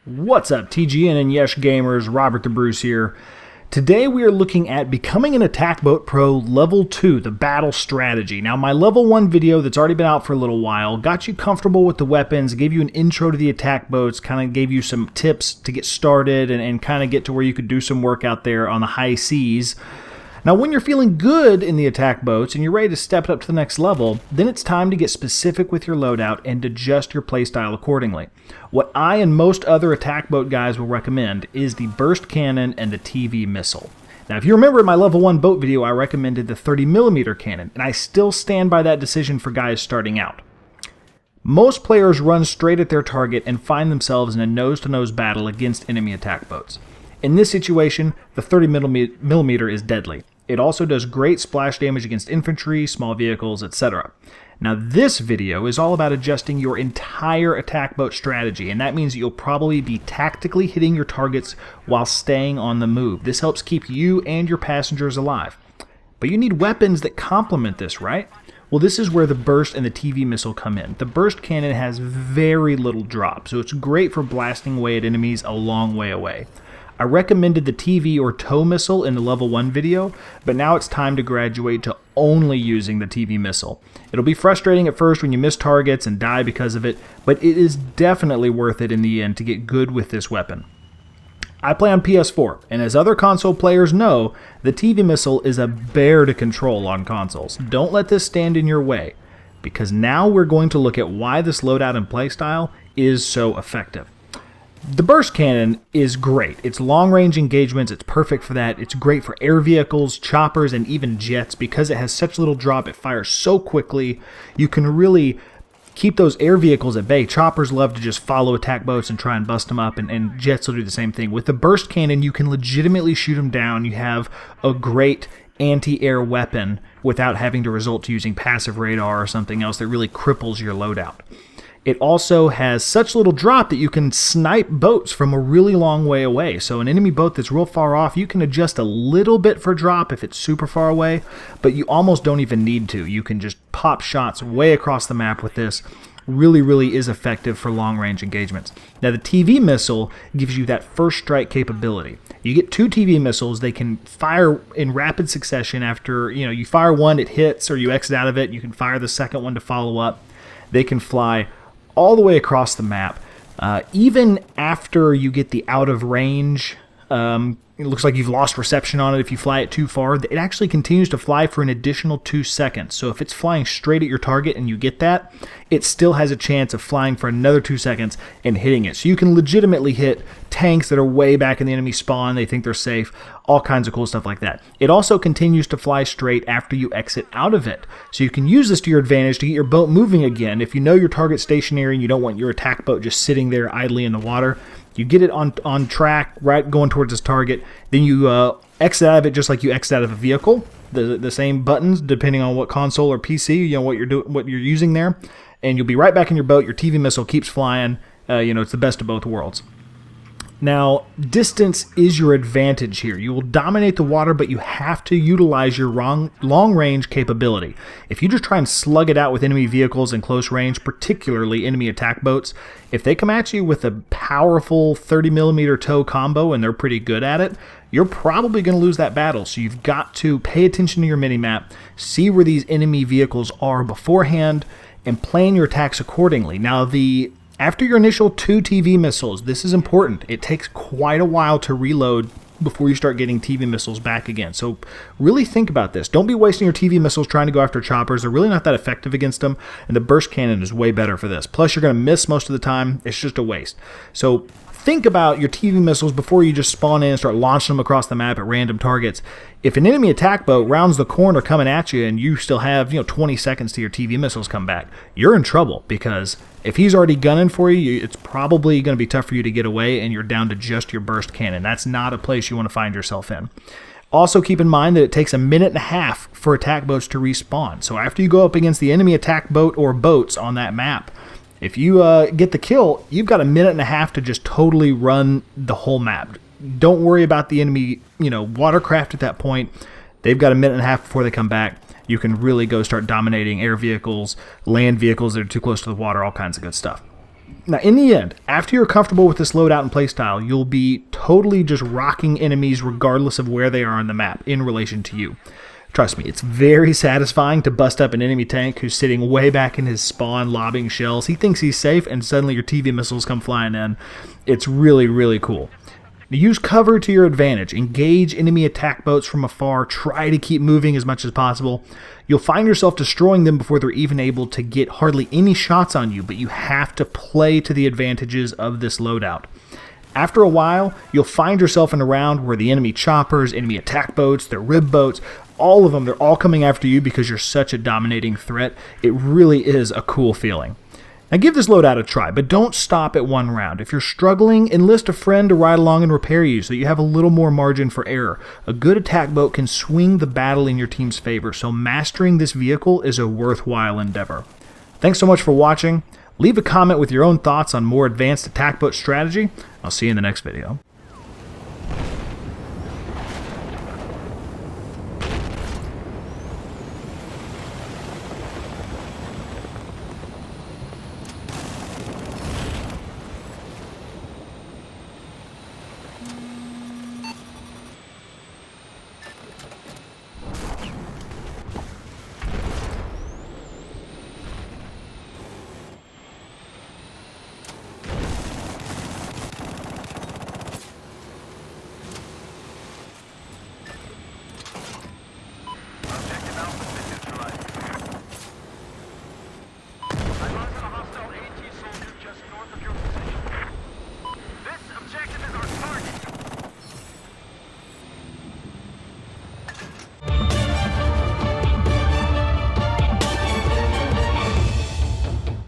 What's up, TGN and Yesh Gamers? Robert the Bruce here. Today we are looking at becoming an attack boat pro level 2, the battle strategy. Now my level 1 video that's already been out for a little while got you comfortable with the weapons, gave you an intro to the attack boats, kind of gave you some tips to get started and kind of get to where you could do some work out there on the high seas. Now when you're feeling good in the attack boats and you're ready to step it up to the next level, then it's time to get specific with your loadout and adjust your playstyle accordingly. What I and most other attack boat guys will recommend is the burst cannon and the TV missile. Now if you remember in my level 1 boat video I recommended the 30mm cannon, and I still stand by that decision for guys starting out. Most players run straight at their target and find themselves in a nose-to-nose battle against enemy attack boats. In this situation, the 30mm is deadly. It also does great splash damage against infantry, small vehicles, etc. Now this video is all about adjusting your entire attack boat strategy, and that means that you'll probably be tactically hitting your targets while staying on the move. This helps keep you and your passengers alive. But you need weapons that complement this, right? Well, this is where the burst and the TV missile come in. The burst cannon has very little drop, so it's great for blasting away at enemies a long way away. I recommended the TV or tow missile in the level 1 video, but now it's time to graduate to only using the TV missile. It'll be frustrating at first when you miss targets and die because of it, but it is definitely worth it in the end to get good with this weapon. I play on PS4, and as other console players know, the TV missile is a bear to control on consoles. Don't let this stand in your way, because now we're going to look at why this loadout and playstyle is so effective. The burst cannon is great. It's long-range engagements, it's perfect for that. It's great for air vehicles, choppers, and even jets because it has such little drop. It fires so quickly. You can really keep those air vehicles at bay. Choppers love to just follow attack boats and try and bust them up, and jets will do the same thing. With the burst cannon, you can legitimately shoot them down. You have a great anti-air weapon without having to resort to using passive radar or something else that really cripples your loadout. It also has such little drop that you can snipe boats from a really long way away. So an enemy boat that's real far off, you can adjust a little bit for drop if it's super far away, but you almost don't even need to. You can just pop shots way across the map with this. Really is effective for long-range engagements. Now the TV missile gives you that first strike capability. You get 2 TV missiles. They can fire in rapid succession after, you fire one, it hits, or you exit out of it. You can fire the second one to follow up. They can fly all the way across the map. Even after you get the out of range, it looks like you've lost reception on it if you fly it too far, it actually continues to fly for an additional 2 seconds. So if it's flying straight at your target and you get that, it still has a chance of flying for another 2 seconds and hitting it. So you can legitimately hit tanks that are way back in the enemy spawn, they think they're safe, all kinds of cool stuff like that. It also continues to fly straight after you exit out of it. So you can use this to your advantage to get your boat moving again. If you know your target's stationary and you don't want your attack boat just sitting there idly in the water, you get it on track, right, going towards this target, then you exit out of it just like you exit out of a vehicle. The same buttons depending on what console or PC, what you're using there, and you'll be right back in your boat. Your TV missile keeps flying. It's the best of both worlds. Now, distance is your advantage here. You will dominate the water, but you have to utilize your long-range capability. If you just try and slug it out with enemy vehicles in close range, particularly enemy attack boats, if they come at you with a powerful 30mm tow combo and they're pretty good at it, you're probably going to lose that battle. So you've got to pay attention to your minimap, see where these enemy vehicles are beforehand, and plan your attacks accordingly. Now, after your initial 2 TV missiles, this is important. It takes quite a while to reload before you start getting TV missiles back again. So really think about this. Don't be wasting your TV missiles trying to go after choppers. They're really not that effective against them, and the burst cannon is way better for this. Plus, you're going to miss most of the time. It's just a waste. So think about your TV missiles before you just spawn in and start launching them across the map at random targets. If an enemy attack boat rounds the corner coming at you and you still have 20 seconds till your TV missiles come back, you're in trouble, because if he's already gunning for you, it's probably going to be tough for you to get away, and you're down to just your burst cannon. That's not a place you want to find yourself in. Also keep in mind that it takes 1.5 minutes for attack boats to respawn. So after you go up against the enemy attack boat or boats on that map, if you get the kill, you've got 1.5 minutes to just totally run the whole map. Don't worry about the enemy, watercraft at that point. They've got 1.5 minutes before they come back. You can really go start dominating air vehicles, land vehicles that are too close to the water, all kinds of good stuff. Now, in the end, after you're comfortable with this loadout and playstyle, you'll be totally just rocking enemies regardless of where they are on the map in relation to you. Trust me, it's very satisfying to bust up an enemy tank who's sitting way back in his spawn lobbing shells. He thinks he's safe, and suddenly your TV missiles come flying in. It's really, really cool. Use cover to your advantage. Engage enemy attack boats from afar. Try to keep moving as much as possible. You'll find yourself destroying them before they're even able to get hardly any shots on you, but you have to play to the advantages of this loadout. After a while, you'll find yourself in a round where the enemy choppers, enemy attack boats, their rib boats, all of them, they're all coming after you because you're such a dominating threat. It really is a cool feeling. Now give this loadout a try, but don't stop at one round. If you're struggling, enlist a friend to ride along and repair you so you have a little more margin for error. A good attack boat can swing the battle in your team's favor, so mastering this vehicle is a worthwhile endeavor. Thanks so much for watching. Leave a comment with your own thoughts on more advanced attack boat strategy. I'll see you in the next video.